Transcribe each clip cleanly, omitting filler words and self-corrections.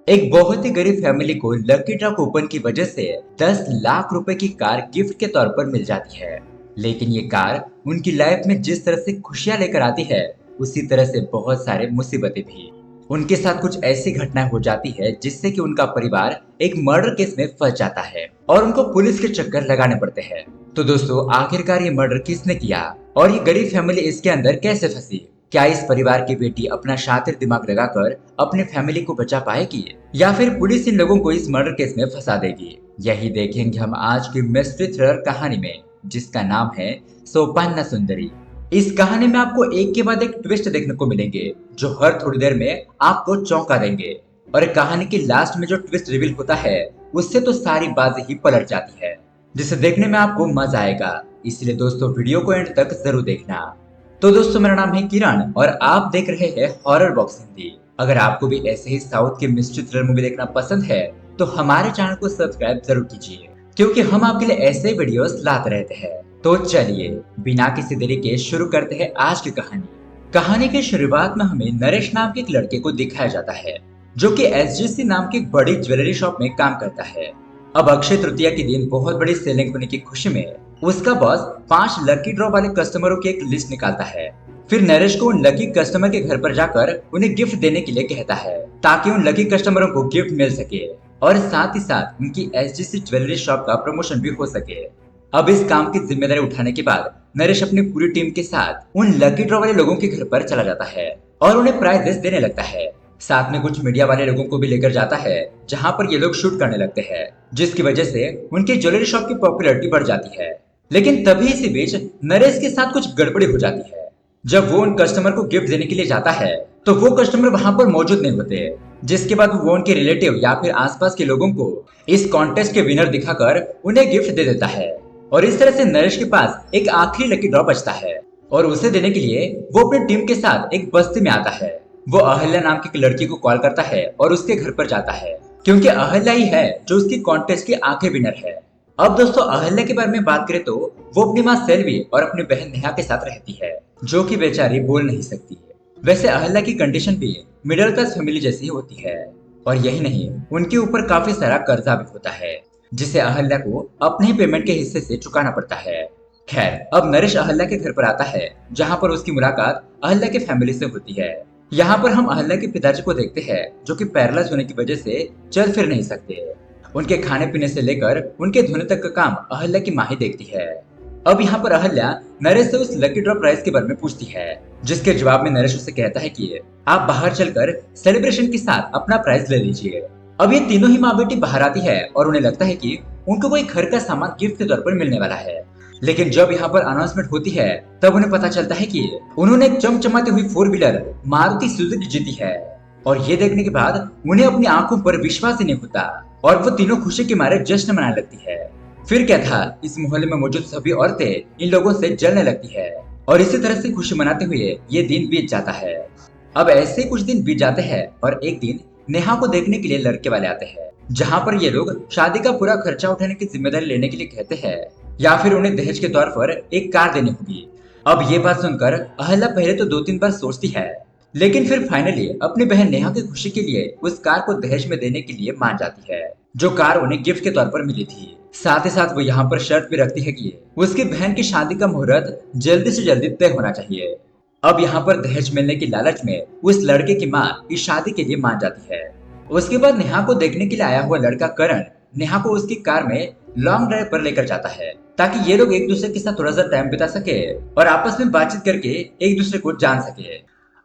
एक बहुत ही गरीब फैमिली को लकी ड्रॉ कूपन की वजह से 10 लाख रुपए की कार गिफ्ट के तौर पर मिल जाती है। लेकिन ये कार उनकी लाइफ में जिस तरह से खुशियां लेकर आती है, उसी तरह से बहुत सारे मुसीबतें भी। उनके साथ कुछ ऐसी घटनाएं हो जाती है जिससे कि उनका परिवार एक मर्डर केस में फंस जाता है और उनको पुलिस के चक्कर लगाने पड़ते हैं। तो दोस्तों, आखिरकार ये मर्डर किसने किया और ये गरीब फैमिली इसके अंदर कैसे फंसी? क्या इस परिवार की बेटी अपना शातिर दिमाग लगाकर अपने फैमिली को बचा पाएगी या फिर पुलिस इन लोगों को इस मर्डर केस में फंसा देगी? यही देखेंगे हम आज की मिस्ट्री थ्रिलर कहानी में, जिसका नाम है सोपान्ना सुंदरी। इस कहानी में आपको एक के बाद एक ट्विस्ट देखने को मिलेंगे जो हर थोड़ी देर में आपको चौंका देंगे। और कहानी के लास्ट में जो ट्विस्ट रिवील होता है, उससे तो सारी बाजी ही पलट जाती है, जिसे देखने में आपको मजा आएगा। इसलिए दोस्तों, वीडियो को एंड तक जरूर देखना। तो दोस्तों, मेरा नाम है किरण और आप देख रहे हैं हॉरर बॉक्स हिंदी। अगर आपको भी ऐसे ही साउथ के मिस्ट्री थ्रिलर मूवी देखना पसंद है तो हमारे चैनल को सब्सक्राइब जरूर कीजिए, क्योंकि हम आपके लिए ऐसे वीडियोस लाते रहते हैं। तो चलिए बिना किसी देरी के शुरू करते हैं आज की कहानी। कहानी की शुरुआत में हमें नरेश नाम के एक लड़के को दिखाया जाता है, जो कि एसजीसी नाम की एक बड़ी ज्वेलरी शॉप में काम करता है। अब अक्षय तृतीया के दिन बहुत बड़ी सेलिंग होने की खुशी में उसका बॉस 5 लकी ड्रॉ वाले कस्टमरों की एक लिस्ट निकालता है। फिर नरेश को उन लकी कस्टमर के घर पर जाकर उन्हें गिफ्ट देने के लिए कहता है, ताकि उन लकी कस्टमरों को गिफ्ट मिल सके और साथ ही साथ उनकी एसजीसी ज्वेलरी शॉप का प्रमोशन भी हो सके। अब इस काम की जिम्मेदारी उठाने के बाद नरेश अपनी पूरी टीम के साथ उन लकी ड्रॉ वाले लोगों के घर पर चला जाता है और उन्हें प्राइजेस देने लगता है। साथ में कुछ मीडिया वाले लोगों को भी लेकर जाता है, जहां पर ये लोग शूट करने लगते हैं, जिसकी वजह से उनकी ज्वेलरी शॉप की पॉपुलैरिटी बढ़ जाती है। लेकिन तभी इसी बीच नरेश के साथ कुछ गड़बड़ी हो जाती है। जब वो उन कस्टमर को गिफ्ट देने के लिए जाता है तो वो कस्टमर वहां पर मौजूद नहीं होते, जिसके बाद वो उनके रिलेटिव या फिर आसपास के लोगों को इस कॉन्टेस्ट के विनर दिखाकर उन्हें गिफ्ट दे देता है। और इस तरह से नरेश के पास एक आखिरी लकी ड्रॉ बचता है और उसे देने के लिए वो अपनी टीम के साथ एक बस्ती में आता है। वो अहल्या नाम की एक लड़की को कॉल करता है और उसके घर पर जाता है, क्योंकि अहल्या ही है जो उसकी कॉन्टेस्ट की आखिरी विनर है। अब दोस्तों, अहल्या के बारे में बात करें तो वो अपनी माँ सेल्वी और अपनी बहन नेहा के साथ रहती है, जो कि बेचारी बोल नहीं सकती है। वैसे अहल्या की कंडीशन भी मिडिल क्लास फैमिली जैसी होती है, और यही नहीं, उनके ऊपर काफी सारा कर्जा भी होता है, जिसे अहल्या को अपने ही पेमेंट के हिस्से से चुकाना पड़ता है। खैर, अब नरेश अहल्या के घर पर आता है, जहाँ पर उसकी मुलाकात अहल्या के फैमिली से होती है। यहाँ पर हम अहल्या के पिताजी को देखते हैं, जो कि पैरालाइज होने की वजह से चल फिर नहीं सकते। उनके खाने पीने से लेकर उनके धोने तक का काम अहल्या की माँ ही देखती है। अब यहाँ पर अहल्या नरेश से उस लकी ड्रॉ प्राइज के बारे में पूछती है, जिसके जवाब में नरेश उसे कहता है कि आप बाहर चलकर सेलिब्रेशन के साथ अपना प्राइज ले लीजिए। अब ये तीनों ही माँ बेटी बाहर आती है और उन्हें लगता है कि उनको कोई घर का सामान गिफ्ट के तौर पर मिलने वाला है। लेकिन जब यहाँ पर अनाउंसमेंट होती है, तब उन्हें पता चलता है कि उन्होंने एक चमचमाती हुई 4 व्हीलर मारुति सुजुकी जीती है। और ये देखने के बाद उन्हें अपनी आंखों पर विश्वास ही नहीं होता और वो तीनों खुशी के मारे जश्न मनाने लगती है। फिर क्या था, इस मोहल्ले में मौजूद सभी औरतें इन लोगों से जलने लगती है और इसी तरह से खुशी मनाते हुए ये दिन बीत जाता है। अब ऐसे कुछ दिन बीत जाते हैं और एक दिन नेहा को देखने के लिए लड़के वाले आते हैं, जहाँ पर ये लोग शादी का पूरा खर्चा उठाने की जिम्मेदारी लेने के लिए कहते हैं या फिर उन्हें दहेज के तौर पर एक कार देनी होगी। अब ये बात सुनकर अहल्या पहले तो 2-3 बार सोचती है, लेकिन फिर फाइनली अपनी बहन नेहा की खुशी के लिए उस कार को दहेज में देने के लिए मान जाती है, जो कार उन्हें गिफ्ट के तौर पर मिली थी। साथ ही साथ वो यहाँ पर शर्त भी रखती है कि उसकी बहन की शादी का मुहूर्त जल्दी से जल्दी तय होना चाहिए। अब यहाँ पर दहेज मिलने की लालच में उस लड़के की माँ इस शादी के लिए मान जाती है। उसके बाद नेहा को देखने के लिए आया हुआ लड़का करण नेहा को उसकी कार में लॉन्ग ड्राइव पर लेकर जाता है, ताकि ये लोग एक दूसरे के साथ थोड़ा सा टाइम बिता सके और आपस में बातचीत करके एक दूसरे को जान सके।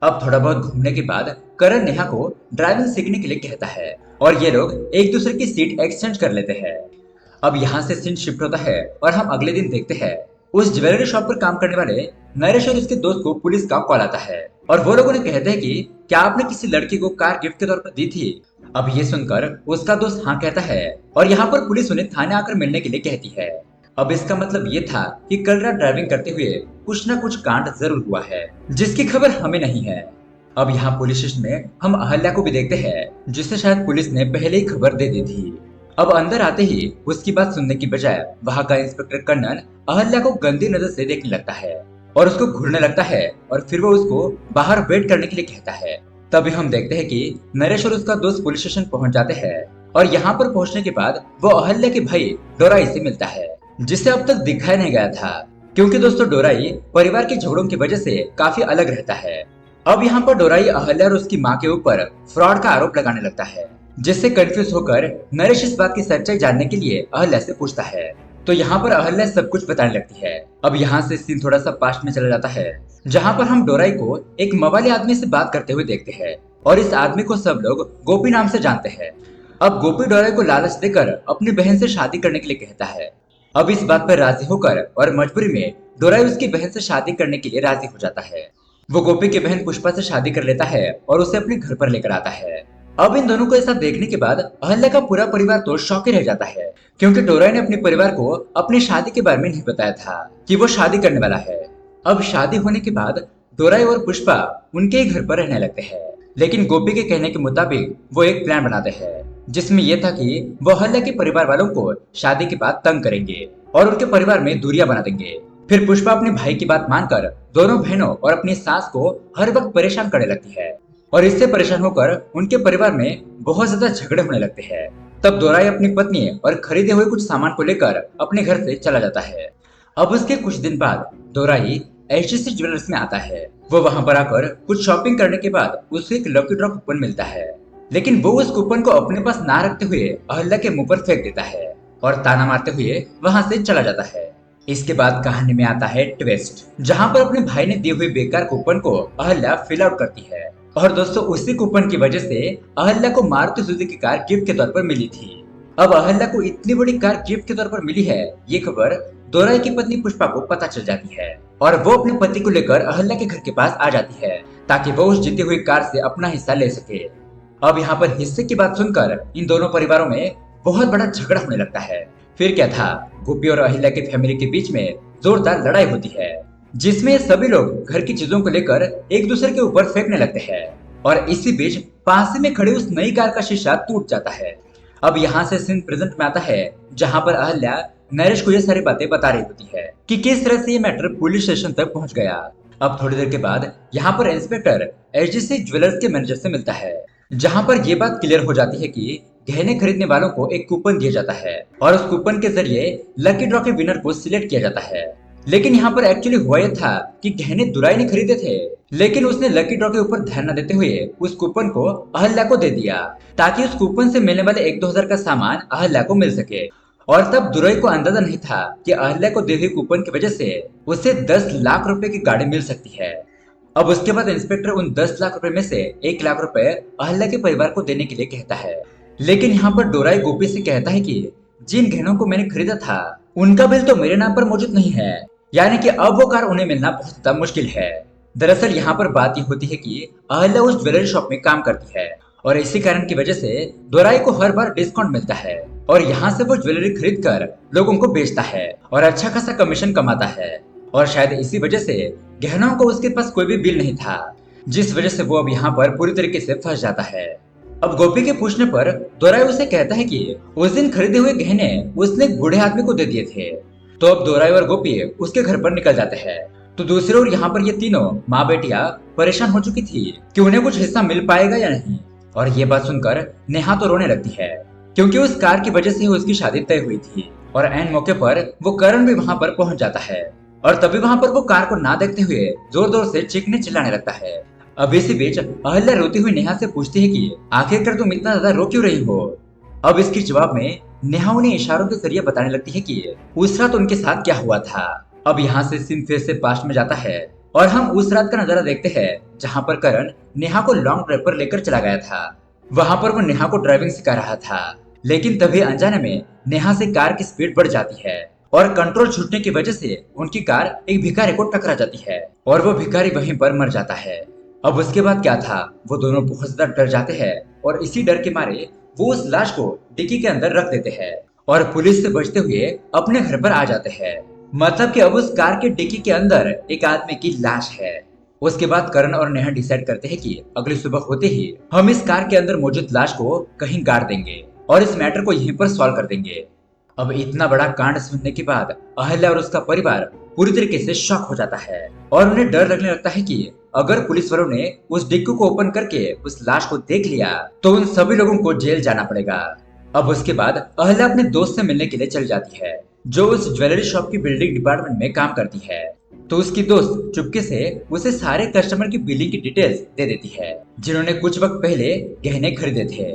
अब थोड़ा बहुत घूमने के बाद करण नेहा को ड्राइविंग सीखने के लिए कहता है और ये लोग एक दूसरे की सीट एक्सचेंज कर लेते हैं। अब यहाँ से सीन शिफ्ट होता है और हम अगले दिन देखते हैं उस ज्वेलरी शॉप पर काम करने वाले नरेश और उसके दोस्त को पुलिस का कॉल आता है और वो लोग उन्हें कहते हैं कि क्या आपने किसी लड़की को कार गिफ्ट के तौर पर दी थी? अब ये सुनकर उसका दोस्त हाँ कहता है और यहाँ पर पुलिस उन्हें थाने आकर मिलने के लिए कहती है। अब इसका मतलब ये था कि कल रात ड्राइविंग करते हुए कुछ न कुछ कांड जरूर हुआ है, जिसकी खबर हमें नहीं है। अब यहाँ पुलिस स्टेशन में हम अहल्या को भी देखते हैं, जिसे शायद पुलिस ने पहले ही खबर दे दी थी। अब अंदर आते ही उसकी बात सुनने की बजाय वहाँ का इंस्पेक्टर कर्नल अहल्या को गंदी नजर से देखने लगता है और उसको घूरने लगता है और फिर वो उसको बाहर वेट करने के लिए कहता है। तभी हम देखते हैं कि नरेश और उसका दोस्त पुलिस स्टेशन पहुंच जाते हैं और यहाँ पर पहुंचने के बाद वो अहल्या के भाई डोराई से मिलता है, जिसे अब तक दिखाया नहीं गया था, क्योंकि दोस्तों डोराई परिवार के झगड़ों की वजह से काफी अलग रहता है। अब यहाँ पर डोराई अहल्या और उसकी माँ के ऊपर फ्रॉड का आरोप लगाने लगता है, जिससे कंफ्यूज होकर नरेश इस बात की सच्चाई जानने के लिए अहल्या से पूछता है। तो यहाँ पर अहल्या सब कुछ बताने लगती है। अब यहाँ से सीन थोड़ा सा पास्ट में चला जाता है, जहाँ पर हम डोराई को एक मवाली आदमी से बात करते हुए देखते हैं और इस आदमी को सब लोग गोपी नाम से जानते हैं। अब गोपी डोराई को लालच देकर अपनी बहन से शादी करने के लिए कहता है। अब इस बात पर राजी होकर और मजबूरी में डोराई उसकी बहन से शादी करने के लिए राजी हो जाता है। वो गोपी की बहन पुष्पा से शादी कर लेता है और उसे अपने घर पर लेकर आता है। अब इन दोनों को ऐसा देखने के बाद अहल्या का पूरा परिवार तो शॉक ही रह जाता है, क्योंकि डोराई ने अपने परिवार को अपनी शादी के बारे में नहीं बताया था कि वो शादी करने वाला है। अब शादी होने के बाद डोराई और पुष्पा उनके ही घर पर रहने लगते हैं, लेकिन गोपी के कहने के मुताबिक वो एक प्लान बनाते हैं, जिसमें यह था कि वो अहल्या के परिवार वालों को शादी के बाद तंग करेंगे और उनके परिवार में दूरियां बना देंगे। फिर पुष्पा अपने भाई की बात मानकर दोनों बहनों और अपनी सास को हर वक्त परेशान करने लगती है और इससे परेशान होकर उनके परिवार में बहुत ज्यादा झगड़े होने लगते हैं। तब डोराई अपनी पत्नी और खरीदे हुए कुछ सामान को लेकर अपने घर से चला जाता है। अब उसके कुछ दिन बाद डोराई एचडीसी ज्वेलर्स में आता है। वो वहां पर आकर कुछ शॉपिंग करने के बाद उसे एक लकी ड्रॉ कूपन मिलता है, लेकिन वो उस कूपन को अपने पास ना रखते हुए अहल्या के मुंह पर फेंक देता है और ताना मारते हुए वहां से चला जाता है। इसके बाद कहानी में आता है ट्विस्ट, जहां पर अपने भाई ने दिए हुए बेकार कूपन को अहल्या फिल आउट करती है और दोस्तों उसी कूपन की वजह से अहल्या को मारुति सुजुकी कार गिफ्ट के तौर पर मिली थी। अब अहल्या को इतनी बड़ी कार गिफ्ट के तौर पर मिली है, ये खबर डोराई की पत्नी पुष्पा को पता चल जाती है और वो अपने पति को लेकर अहल्या के घर के पास आ जाती है ताकि वो उस जीती हुई कार से अपना हिस्सा ले सके। अब यहाँ पर हिस्से की बात सुनकर इन दोनों परिवारों में बहुत बड़ा झगड़ा होने लगता है। फिर क्या था, गोपी और अहिल्या की फैमिली के बीच में जोरदार लड़ाई होती है, जिसमें सभी लोग घर की चीजों को लेकर एक दूसरे के ऊपर फेंकने लगते हैं और इसी बीच पास में खड़ी उस नई कार का शीशा टूट जाता है। अब यहाँ से सीन प्रेजेंट में आता है, जहाँ पर अहल्या नरेश को ये सारी बातें बता रही होती है कि किस तरह से ये मैटर पुलिस स्टेशन तक पहुंच गया। अब थोड़ी देर के बाद यहाँ पर इंस्पेक्टर एचडीसी ज्वेलर्स के मैनेजर से मिलता है, जहाँ पर ये बात क्लियर हो जाती है कि गहने खरीदने वालों को एक कूपन दिया जाता है और उस कूपन के जरिए लकी ड्रॉ के विनर को सिलेक्ट किया जाता है। लेकिन यहाँ पर एक्चुअली हुआ यह था कि गहने दुराई ने खरीदे थे, लेकिन उसने लकी ड्रॉ के ऊपर ध्यान न देते हुए उस कूपन को अहल्या को दे दिया ताकि उस कूपन से मिलने वाले 1-2 हजार का सामान अहल्या को मिल सके। और तब दुराई को अंदाजा नहीं था कि अहल्या को दी हुई कूपन की वजह से उसे 10 लाख रुपए की गाड़ी मिल सकती है। अब उसके बाद इंस्पेक्टर उन 10 लाख रुपए में से 1 लाख रुपए अहल्या के परिवार को देने के लिए कहता है, लेकिन यहाँ पर डोराई गोपी से कहता है कि जिन गहनों को मैंने खरीदा था उनका बिल तो मेरे नाम पर मौजूद नहीं है, यानी कि अब वो कार उन्हें मिलना बहुत ज्यादा मुश्किल है। दरअसल यहाँ पर बात ये होती है कि अहल्या उस ज्वेलरी शॉप में काम करती है और इसी कारण की वजह से डोराई को हर बार डिस्काउंट मिलता है और यहाँ से वो ज्वेलरी खरीद कर लोगों को बेचता है और अच्छा खासा कमीशन कमाता है। और शायद इसी वजह से गहनों को उसके पास कोई भी बिल नहीं था, जिस वजह से वो अब यहाँ पर पूरी तरीके से फंस जाता है। अब गोपी के पूछने पर डोराई उसे कहता है कि उस दिन खरीदे हुए गहने उसने एक बूढ़े आदमी को दे दिए थे। तो अब डोराई और गोपी उसके घर पर निकल जाते हैं। तो दूसरी ओर यहाँ पर ये तीनों माँ बेटियां परेशान हो चुकी थी कि उन्हें कुछ हिस्सा मिल पाएगा या नहीं। और ये बात सुनकर नेहा तो रोने लगती है, क्योंकि उस कार की वजह से उसकी शादी तय हुई थी और ऐन मौके पर वो करण भी वहाँ पर पहुंच जाता है और तभी वहाँ पर वो कार को ना देखते हुए जोर जोर से चीखने चिल्लाने लगता है। अब इसी बीच अहल्या रोती हुई नेहा से पूछती है कि आखिरकार तुम इतना ज्यादा रो क्यों रही हो। अब इसके जवाब में नेहा उन्हें इशारों के जरिए बताने लगती है कि उस रात उनके साथ क्या हुआ था। अब यहाँ से सीन फिर से पास्ट में जाता है और हम उस रात का नजारा देखते हैं जहाँ पर करण नेहा को लॉन्ग ड्राइव पर लेकर चला गया था। वहां पर वो नेहा को ड्राइविंग सिखा रहा था, लेकिन तभी अनजाने में नेहा से कार की स्पीड बढ़ जाती है और कंट्रोल छूटने की वजह से उनकी कार एक भिखारी को टकरा जाती है और वो भिखारी वहीं पर मर जाता है। अब उसके बाद क्या था, वो दोनों बहुत ज्यादा डर जाते हैं और इसी डर के मारे वो उस लाश को डिक्की के अंदर रख देते हैं और पुलिस से बचते हुए अपने घर पर आ जाते हैं। मतलब कि अब उस कार के डिक्की के अंदर एक आदमी की लाश है। उसके बाद करण और नेहा डिसाइड करते हैं कि अगली सुबह होते ही हम इस कार के अंदर मौजूद लाश को कहीं गाड़ देंगे और इस मैटर को यहीं पर सॉल्व कर देंगे। अब इतना बड़ा कांड सुनने के बाद अहल्या और उसका परिवार पूरी तरीके से शॉक हो जाता है और उन्हें डर लगने लगता है कि अगर पुलिस वालों ने उस डिक्की को ओपन करके उस लाश को देख लिया तो उन सभी लोगों को जेल जाना पड़ेगा। अब उसके बाद अहल्या अपने दोस्त से मिलने के लिए चल जाती है जो उस ज्वेलरी शॉप की बिल्डिंग डिपार्टमेंट में काम करती है। तो उसकी दोस्त चुपके से उसे सारे कस्टमर की बिलिंग की डिटेल्स दे देती है जिन्होंने कुछ वक्त पहले गहने खरीदे थे।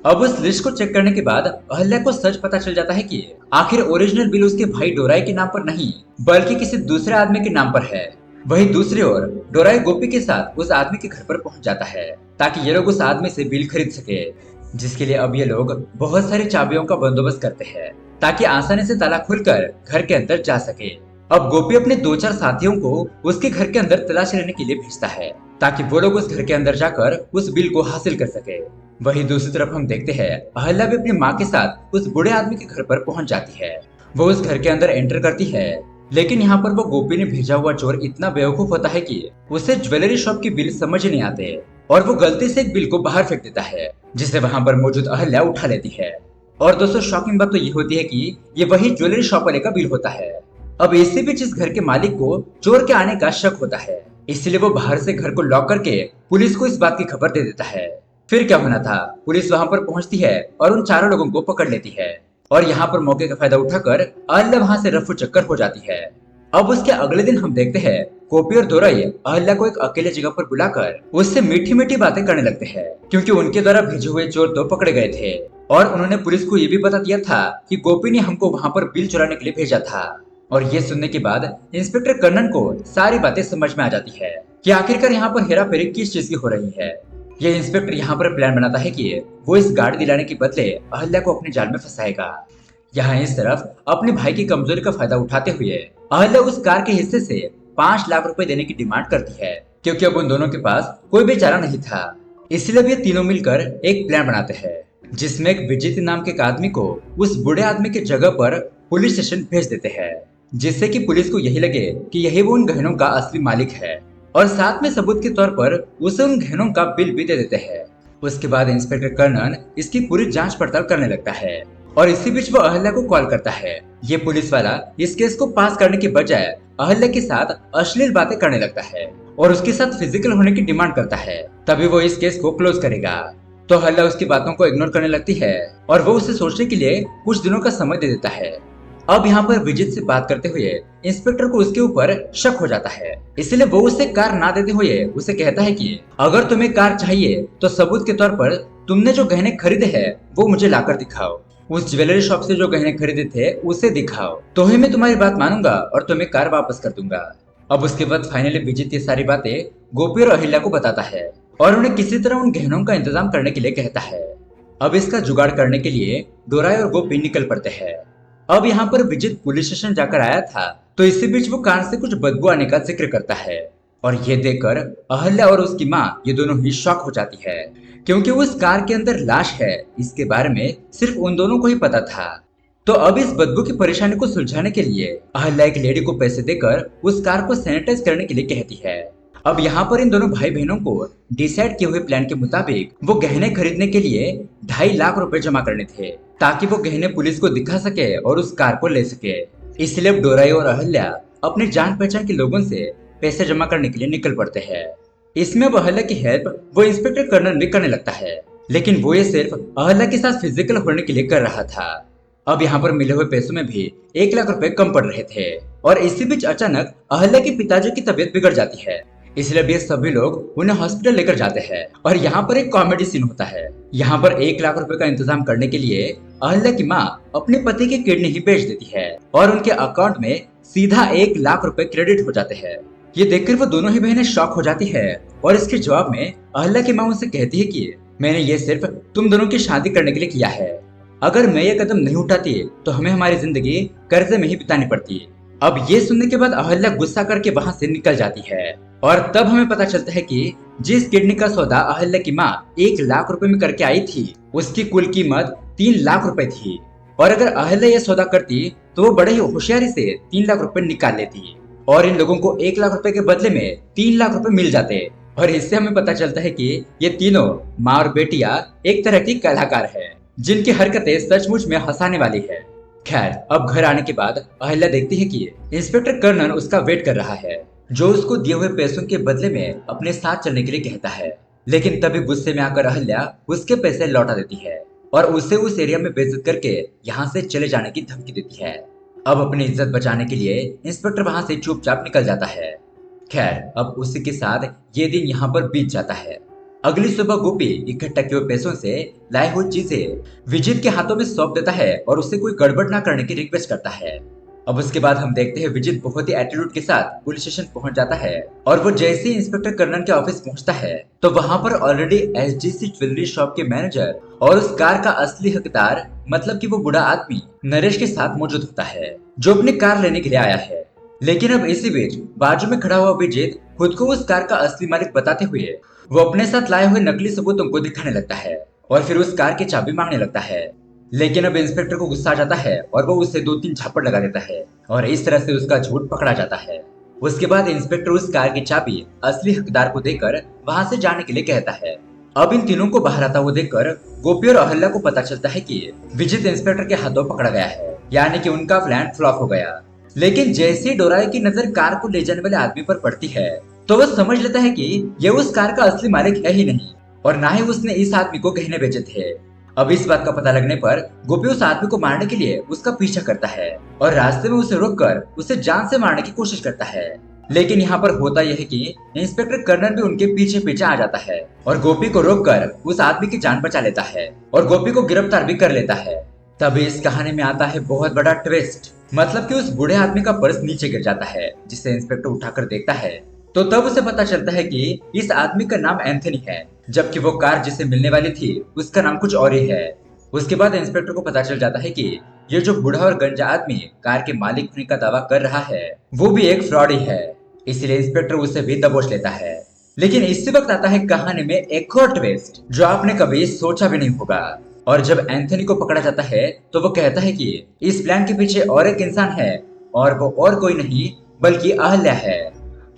अब उस लिस्ट को चेक करने के बाद अहल्या को सच पता चल जाता है कि आखिर ओरिजिनल बिल उसके भाई डोराई के नाम पर नहीं बल्कि किसी दूसरे आदमी के नाम पर है। वहीं दूसरी ओर डोराई गोपी के साथ उस आदमी के घर पर पहुंच जाता है ताकि ये लोग उस आदमी से बिल खरीद सके, जिसके लिए अब ये लोग बहुत सारी चाबियों का बंदोबस्त करते हैं ताकि आसानी से ताला खुलकर घर के अंदर जा सके। अब गोपी अपने 2-4 साथियों को उसके घर के अंदर तलाशी लेने के लिए भेजता है ताकि वो लोग उस घर के अंदर जाकर उस बिल को हासिल कर सके। वहीं दूसरी तरफ हम देखते हैं अहल्या भी अपनी माँ के साथ उस बूढ़े आदमी के घर पर पहुंच जाती है। वो उस घर के अंदर एंटर करती है लेकिन यहाँ पर वो गोपी ने भेजा हुआ चोर इतना बेवकूफ होता है कि उसे ज्वेलरी शॉप की बिल समझ नहीं आते और वो गलती से एक बिल को बाहर फेंक देता है जिसे वहां पर मौजूद अहल्या उठा लेती है। और दोस्तों शॉकिंग बात तो ये होती है कि ये वही ज्वेलरी शॉप वाले का बिल होता है। अब इसी बीच इस घर के मालिक को चोर के आने का शक होता है इसलिए वो बाहर से घर को लॉक करके पुलिस को इस बात की खबर दे देता है। फिर क्या होना था, पुलिस वहां पर पहुंचती है और उन चारों लोगों को पकड़ लेती है और यहाँ पर मौके का फायदा उठाकर अहल्या वहां से रफू चक्कर हो जाती है। अब उसके अगले दिन हम देखते हैं गोपी और डोराई अहल्या को एक अकेले जगह पर बुलाकर उससे मीठी मीठी बातें करने लगते हैं क्योंकि उनके द्वारा भेजे हुए चोर तो पकड़े गए थे और उन्होंने पुलिस को ये भी बता दिया था कि गोपी ने हमको वहां पर बिल चुराने के लिए भेजा था। और ये सुनने के बाद इंस्पेक्टर कर्नन को सारी बातें समझ में आ जाती है कि आखिरकार यहाँ पर हेरा फेरी किस चीज की हो रही है। ये इंस्पेक्टर यहाँ पर प्लान बनाता है कि वो इस गाड़ी दिलाने के बदले अहल्या को अपने जाल में फंसाएगा। यहाँ इस तरफ अपने भाई की कमजोरी का फायदा उठाते हुए अहल्या उस कार के हिस्से से 5 लाख रुपए देने की डिमांड करती है क्योंकि अब उन दोनों के पास कोई भी चारा नहीं था। इसलिए ये तीनों मिलकर एक प्लान बनाते हैं जिसमें एक विजित नाम के एक आदमी को उस बूढ़े आदमी की जगह पर पुलिस स्टेशन भेज देते हैं जिससे कि पुलिस को यही लगे कि यही वो उन गहनों का असली मालिक है और साथ में सबूत के तौर पर उसे उन गहनों का बिल भी दे देते हैं। उसके बाद इंस्पेक्टर कर्नन इसकी पूरी जांच पड़ताल करने लगता है और इसी बीच वो अहल्या को कॉल करता है। ये पुलिस वाला इस केस को पास करने के बजाय अहल्या के साथ अश्लील बातें करने लगता है और उसके साथ फिजिकल होने की डिमांड करता है, तभी वो इस केस को क्लोज करेगा। तो अहल्या उसकी बातों को इग्नोर करने लगती है और वो उसे सोचने के लिए कुछ दिनों का समय दे देता है। अब यहाँ पर विजित से बात करते हुए इंस्पेक्टर को उसके ऊपर शक हो जाता है, इसलिए वो उसे कार ना देते हुए उसे कहता है कि अगर तुम्हें कार चाहिए तो सबूत के तौर पर तुमने जो गहने खरीदे हैं वो मुझे लाकर दिखाओ। उस ज्वेलरी शॉप से जो गहने खरीदे थे उसे दिखाओ तो ही मैं तुम्हारी बात मानूंगा और तुम्हें कार वापस कर दूंगा। अब उसके बाद फाइनली विजित ये सारी बातें गोपी और अहिल्या को बताता है और उन्हें किसी तरह उन गहनों का इंतजाम करने के लिए कहता है। अब इसका जुगाड़ करने के लिए डोराई और गोपी निकल पड़ते हैं। अब यहाँ पर विजित पुलिस स्टेशन जाकर आया था तो इसी बीच वो कार से कुछ बदबू आने का जिक्र करता है और ये देखकर अहल्या और उसकी माँ ये दोनों ही शॉक हो जाती है क्योंकि उस कार के अंदर लाश है इसके बारे में सिर्फ उन दोनों को ही पता था। तो अब इस बदबू की परेशानी को सुलझाने के लिए अहल्या एक लेडी को पैसे देकर उस कार को सैनिटाइज करने के लिए कहती है। अब यहाँ पर इन दोनों भाई बहनों को डिसाइड किए हुए प्लान के मुताबिक वो गहने खरीदने के लिए 2.5 लाख रुपए जमा करने थे ताकि वो गहने पुलिस को दिखा सके और उस कार को ले सके। इसलिए अब डोराई और अहल्या अपने जान पहचान के लोगों से पैसे जमा करने के लिए निकल पड़ते हैं। इसमें अब अहल्या की हेल्प वो इंस्पेक्टर कर्नल भी करने लगता है, लेकिन वो ये सिर्फ अहल्या के साथ फिजिकल होने के लिए कर रहा था। अब यहाँ पर मिले हुए पैसों में भी 1 लाख रुपए कम पड़ रहे थे और इसी बीच अचानक अहल्या के पिताजी की तबीयत बिगड़ जाती है, इसलिए भी सभी लोग उन्हें हॉस्पिटल लेकर जाते हैं और यहाँ पर एक कॉमेडी सीन होता है। यहाँ पर 1 लाख रुपए का इंतजाम करने के लिए अहल्या की माँ अपने पति की किडनी ही बेच देती है और उनके अकाउंट में सीधा 1 लाख रुपए क्रेडिट हो जाते हैं। ये देखकर वो दोनों ही बहनें शॉक हो जाती है और इसके जवाब में अहल्या की माँ उनसे कहती है कि मैंने ये सिर्फ तुम दोनों की शादी करने के लिए किया है, अगर मैं ये कदम नहीं उठाती तो हमें हमारी जिंदगी कर्जे में ही बितानी पड़ती। अब ये सुनने के बाद अहल्या गुस्सा करके वहाँ से निकल जाती है और तब हमें पता चलता है कि जिस किडनी का सौदा अहल्या की माँ 1 लाख रुपए में करके आई थी उसकी कुल कीमत 3 लाख रुपए थी और अगर अहल्या यह सौदा करती तो वो बड़े ही होशियारी से 3 लाख रुपए निकाल लेती और इन लोगों को 1 लाख रुपए के बदले में 3 लाख रुपए मिल जाते। और इससे हमें पता चलता है कि ये तीनों माँ और बेटियां एक तरह की कलाकार है जिनकी हरकतें सचमुच में हंसाने वाली है। खैर, अब घर आने के बाद अहल्या देखती है कि इंस्पेक्टर कर्नन उसका वेट कर रहा है, जो उसको दिए हुए पैसों के बदले में अपने साथ चलने के लिए कहता है। लेकिन तभी गुस्से में आकर अहल्या उसके पैसे लौटा देती है और उसे उस एरिया में बेइज्जत करके यहाँ से चले जाने की धमकी देती है। अब अपनी इज्जत बचाने के लिए इंस्पेक्टर वहां से चुपचाप निकल जाता है। खैर, अब उसी के साथ ये दिन यहाँ पर बीत जाता है। अगली सुबह गोपी इकट्ठा किए हुए पैसों से लाई हुई चीजें विजित के हाथों में सौंप देता है और उससे कोई गड़बड़ ना करने की रिक्वेस्ट करता है। अब उसके बाद हम देखते हैं विजित बहुत ही एटीट्यूड के साथ पुलिस स्टेशन पहुंच जाता है और वो जैसे ही इंस्पेक्टर कर्नन के ऑफिस पहुंचता है तो वहां पर ऑलरेडी एसजीसी ज्वेलरी शॉप के मैनेजर और उस कार का असली हकदार मतलब कि वो बूढ़ा आदमी नरेश के साथ मौजूद होता है, जो अपनी कार लेने के लिए आया है। लेकिन अब इसी बीच बाजू में खड़ा हुआ विजित खुद को उस कार का असली मालिक बताते हुए वो अपने साथ लाए हुए नकली सबूतों को दिखाने लगता है और फिर उस कार की चाबी मांगने लगता है। लेकिन अब इंस्पेक्टर को गुस्सा आ जाता है और वो उसे 2-3 झापड़ लगा देता है और इस तरह से उसका झूठ पकड़ा जाता है। उसके बाद इंस्पेक्टर उस कार की चाबी असली हकदार को देकर वहां से जाने के लिए कहता है। अब इन तीनों को बाहर आता हुआ देखकर गोपी और अहल्या को पता चलता है कि विजित इंस्पेक्टर के हाथों पकड़ा गया है, यानी कि उनका प्लान फ्लॉप हो गया। लेकिन जैसे ही डोराई की नजर कार को ले जाने वाले आदमी पर पड़ती है तो वह समझ लेता है कि यह उस कार का असली मालिक है ही नहीं और ना ही उसने इस आदमी को गहने बेचे थे। अब इस बात का पता लगने पर गोपी उस आदमी को मारने के लिए उसका पीछा करता है और रास्ते में उसे रोककर उसे जान से मारने की कोशिश करता है। लेकिन यहाँ पर होता यह है कि इंस्पेक्टर कर्नन भी उनके पीछे पीछे आ जाता है और गोपी को रोककर उस आदमी की जान बचा लेता है और गोपी को गिरफ्तार भी कर लेता है। तभी इस कहानी में आता है बहुत बड़ा ट्विस्ट, मतलब कि उस बूढ़े आदमी का पर्स नीचे गिर जाता है जिसे इंस्पेक्टर उठाकर देखता है तो तब उसे पता चलता है कि इस आदमी का नाम एंथनी है, जबकि वो कार जिसे मिलने वाली थी उसका नाम कुछ और ही है। उसके बाद इंस्पेक्टर को पता चल जाता है कि ये जो बूढ़ा और गंजा आदमी कार के मालिक होने का दावा कर रहा है वो भी एक फ्रॉड ही है, इसलिए इंस्पेक्टर उसे भी दबोच लेता है। लेकिन इसी वक्त आता है कहानी में एक और ट्विस्ट जो आपने कभी सोचा भी नहीं होगा। और जब एंथनी को पकड़ा जाता है तो वो कहता है कि इस प्लान के पीछे और एक इंसान है और वो और कोई नहीं बल्कि अहल्या है।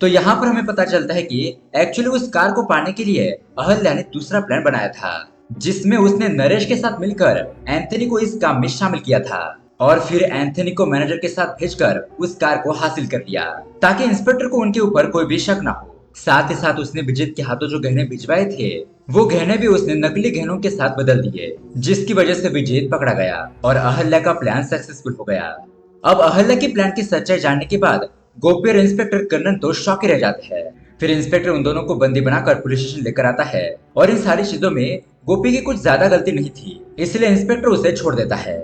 तो यहाँ पर हमें पता चलता है कि एक्चुअली उस कार को पाने के लिए अहल्या ने दूसरा प्लान बनाया था जिसमें उसने नरेश के साथ मिलकर एंथनी को इस काम में शामिल किया था और फिर एंथनी को मैनेजर के साथ भेजकर उस कार को हासिल कर लिया ताकि इंस्पेक्टर को उनके ऊपर कोई भी शक ना हो। साथ ही साथ उसने विजित के हाथों जो गहने भिजवाए थे वो गहने भी उसने नकली गहनों के साथ बदल दिए, जिसकी वजह से विजित पकड़ा गया और अहल्या का प्लान सक्सेसफुल हो गया। अब अहल्या की प्लान की सच्चाई जानने के बाद गोपी और इंस्पेक्टर कर्नन तो शॉक रह जाते हैं। फिर इंस्पेक्टर उन दोनों को बंदी बनाकर पुलिस स्टेशन लेकर आता है और इन सारी चीजों में गोपी की कुछ ज्यादा गलती नहीं थी, इसलिए इंस्पेक्टर उसे छोड़ देता है।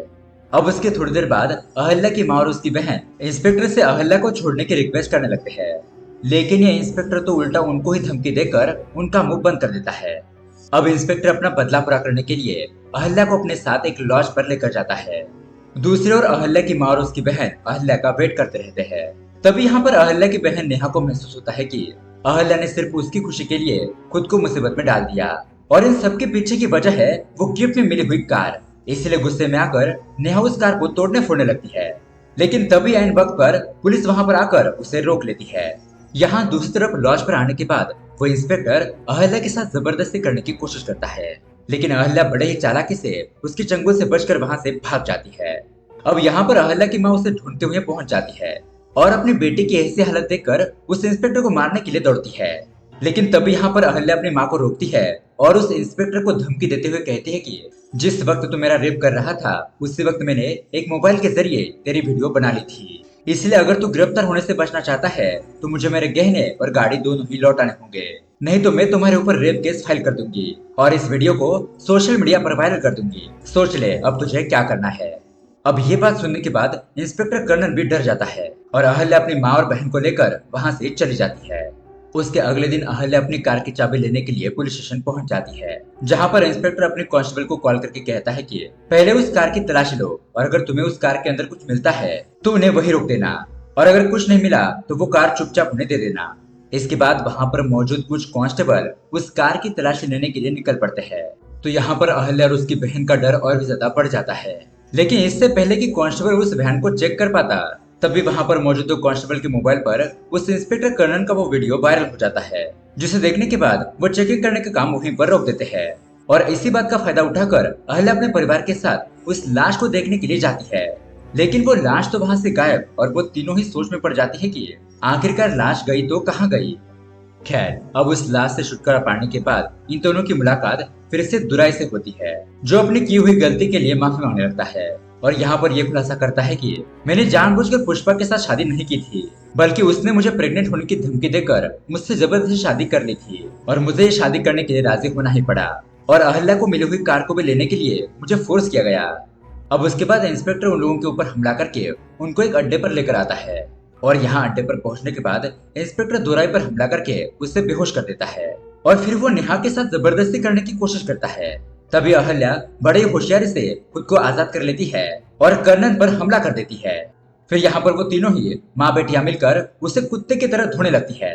अब उसके थोड़ी देर बाद अहल्या की माँ और उसकी बहन इंस्पेक्टर से अहल्या को छोड़ने की रिक्वेस्ट करने लगते हैं, लेकिन ये इंस्पेक्टर तो उल्टा उनको ही धमकी देकर उनका मुंह बंद कर देता है। अब इंस्पेक्टर अपना बदला पूरा करने के लिए अहल्या को अपने साथ एक लॉज पर लेकर जाता है। दूसरी ओर अहल्या की माँ और उसकी बहन अहल्या का वेट करते रहते हैं। तभी यहाँ पर अहल्या की बहन नेहा को महसूस होता है कि अहल्या ने सिर्फ उसकी खुशी के लिए खुद को मुसीबत में डाल दिया और इन सबके पीछे की वजह है वो गिफ्ट में मिली हुई कार। इसलिए गुस्से में आकर नेहा उस कार को तोड़ने फोड़ने लगती है, लेकिन तभी ऐन वक्त पर पुलिस वहां पर आकर उसे रोक लेती है। यहाँ दूसरी तरफ लॉज पर आने के बाद वो इंस्पेक्टर अहल्या के साथ जबरदस्ती करने की कोशिश करता है, लेकिन अहल्या बड़े ही चालाकी से उसकी चंगुल से बचकर वहां से भाग जाती है। अब यहाँ पर अहल्या की माँ उसे ढूंढते हुए पहुंच जाती है और अपनी बेटी की ऐसी हालत देखकर उस इंस्पेक्टर को मारने के लिए दौड़ती है। लेकिन तभी यहाँ पर अहल्या अपनी माँ को रोकती है और उस इंस्पेक्टर को धमकी देते हुए कहती है कि जिस वक्त तू मेरा रेप कर रहा था उसी वक्त मैंने एक मोबाइल के जरिए तेरी वीडियो बना ली थी, इसलिए अगर तू गिरफ्तार होने से बचना चाहता है तो मुझे मेरे गहने और गाड़ी दोनों ही लौटाने होंगे, नहीं तो मैं तुम्हारे ऊपर रेप केस फाइल कर दूंगी और इस वीडियो को सोशल मीडिया पर वायरल कर दूंगी। सोच ले अब तुझे क्या करना है। अब ये बात सुनने के बाद इंस्पेक्टर कर्नन भी डर जाता है और अहल्या अपनी माँ और बहन को लेकर वहां से चली जाती है। उसके अगले दिन अहल्या अपनी कार की चाबी लेने के लिए पुलिस स्टेशन पहुंच जाती है, जहां पर इंस्पेक्टर अपने कांस्टेबल को कॉल करके कहता है कि पहले उस कार की तलाशी लो और अगर तुम्हें उस कार के अंदर कुछ मिलता है तो उन्हें वही रोक देना और अगर कुछ नहीं मिला तो वो कार चुपचाप उन्हें दे देना। इसके बाद वहां पर मौजूद कुछ कांस्टेबल उस कार की तलाशी लेने के लिए निकल पड़ते हैं। तो यहाँ पर अहल्या और उसकी बहन का डर और भी ज्यादा बढ़ जाता है, लेकिन इससे पहले कि कांस्टेबल उस वैन को चेक कर पाता तभी वहां पर मौजूद दो कांस्टेबल के मोबाइल पर उस इंस्पेक्टर कर्नन का वो वीडियो वायरल हो जाता है, जिसे देखने के बाद वो चेकिंग करने का काम वहीं पर रोक देते हैं और इसी बात का फायदा उठाकर अहल्या अपने परिवार के साथ उस लाश को देखने के लिए जाती है। लेकिन वो लाश तो वहां से गायब और वो तीनों ही सोच में पड़ जाती है कि आखिरकार लाश गई तो कहाँ गई। खैर, अब उस लाश से छुटकारा पाने के बाद इन दोनों की मुलाकात फिर से दुराई से होती है, जो अपनी की हुई गलती के लिए माफी मांगने लगता है और यहाँ पर यह खुलासा करता है कि मैंने जानबूझकर पुष्पा के साथ शादी नहीं की थी, बल्कि उसने मुझे प्रेग्नेंट होने की धमकी देकर मुझसे जबरदस्ती शादी कर ली थी और मुझे ये शादी करने के लिए राजी होना ही पड़ा और अहल्या को मिली हुई कार को भी लेने के लिए मुझे फोर्स किया गया। अब उसके बाद इंस्पेक्टर उन लोगों के ऊपर हमला करके उनको एक अड्डे पर लेकर आता है और यहाँ अड्डे पर पहुंचने के बाद इंस्पेक्टर दोराई पर हमला करके उसे बेहोश कर देता है और फिर वो नेहा के साथ जबरदस्ती करने की कोशिश करता है। तभी अहल्या बड़े होशियारी से खुद को आजाद कर लेती है और कर्नन पर हमला कर देती है। फिर यहाँ पर वो तीनों ही माँ बेटियां मिलकर उसे कुत्ते की तरह धोने लगती है।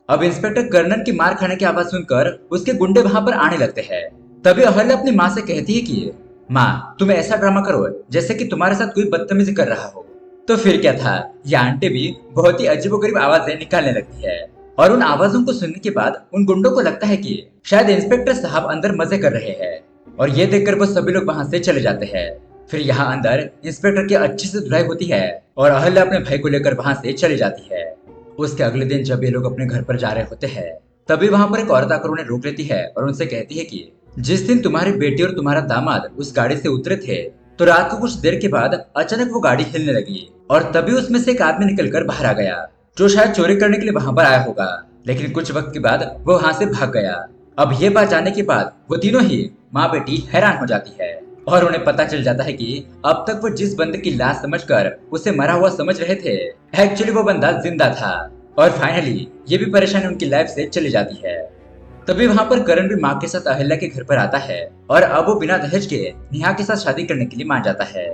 अब इंस्पेक्टर कर्नन की मार खाने की आवाज सुनकर उसके गुंडे वहां पर आने लगते हैं। तभी अहल्या अपनी माँ से कहती है कि माँ, तुम ऐसा ड्रामा करो जैसे कि तुम्हारे साथ कोई बदतमीजी कर रहा हो। तो फिर क्या था, ये आंटी भी बहुत ही अजीबोगरीब आवाजें निकालने लगती है और उन आवाजों को सुनने के बाद उन गुंडों को लगता है कि शायद इंस्पेक्टर साहब अंदर मजे कर रहे हैं और ये देखकर वो सभी लोग वहां से चले जाते हैं। फिर यहाँ अंदर इंस्पेक्टर की अच्छी से धुलाई होती है और अहल्या अपने भाई को लेकर वहां से चली जाती है। उसके अगले दिन जब ये लोग अपने घर पर जा रहे होते हैं, तभी वहां पर एक औरत आकर उन्हें रोक लेती है और उनसे कहती है कि जिस दिन तुम्हारी बेटी और तुम्हारा दामाद उस गाड़ी से उतरे थे, तो रात को कुछ देर के बाद अचानक वो गाड़ी हिलने लगी और तभी उसमें से एक आदमी निकलकर बाहर आ गया, जो शायद चोरी करने के लिए वहां पर आया होगा, लेकिन कुछ वक्त के बाद वो वहां से भाग गया। अब ये बात जानने के बाद वो तीनों ही माँ बेटी हैरान हो जाती है और उन्हें पता चल जाता है कि अब तक वो जिस बंदे की लाश समझकर उसे मरा हुआ समझ रहे थे, एक्चुअली वो बंदा जिंदा था। और फाइनली ये भी परेशानी उनकी लाइफ से चली जाती है। तभी वहां पर करण भी माँ के साथ अहल्या के घर पर आता है और अब वो बिना दहेज के नेहा के साथ शादी करने के लिए मान जाता है।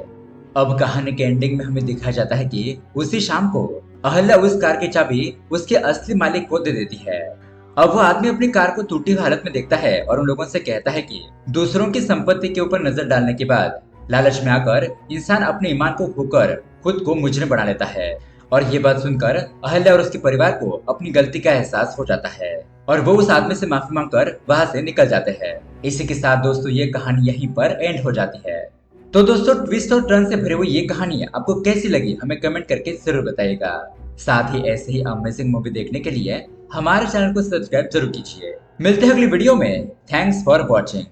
अब कहानी के एंडिंग में हमें दिखाया जाता है कि उसी शाम को अहल्या उस कार की चाबी उसके असली मालिक को दे देती है। अब वो आदमी अपनी कार को टूटी हुई हालत में देखता है और उन लोगों से कहता है कि दूसरों की संपत्ति के ऊपर नजर डालने के बाद लालच में आकर इंसान अपने ईमान को खोकर खुद को मुजरिम बना लेता है। और ये बात सुनकर अहल्या और उसके परिवार को अपनी गलती का एहसास हो जाता है और वो उस आदमी से माफी मांगकर वहां से निकल जाते हैं। इसी के साथ दोस्तों ये कहानी यहीं पर एंड हो जाती है। तो दोस्तों ट्विस्ट और टर्न से भरी हुई ये कहानी आपको कैसी लगी हमें कमेंट करके जरूर बताइएगा। साथ ही ऐसे ही अमेजिंग मूवी देखने के लिए हमारे चैनल को सब्सक्राइब जरूर कीजिए। मिलते हैं अगली वीडियो में। Thanks for watching.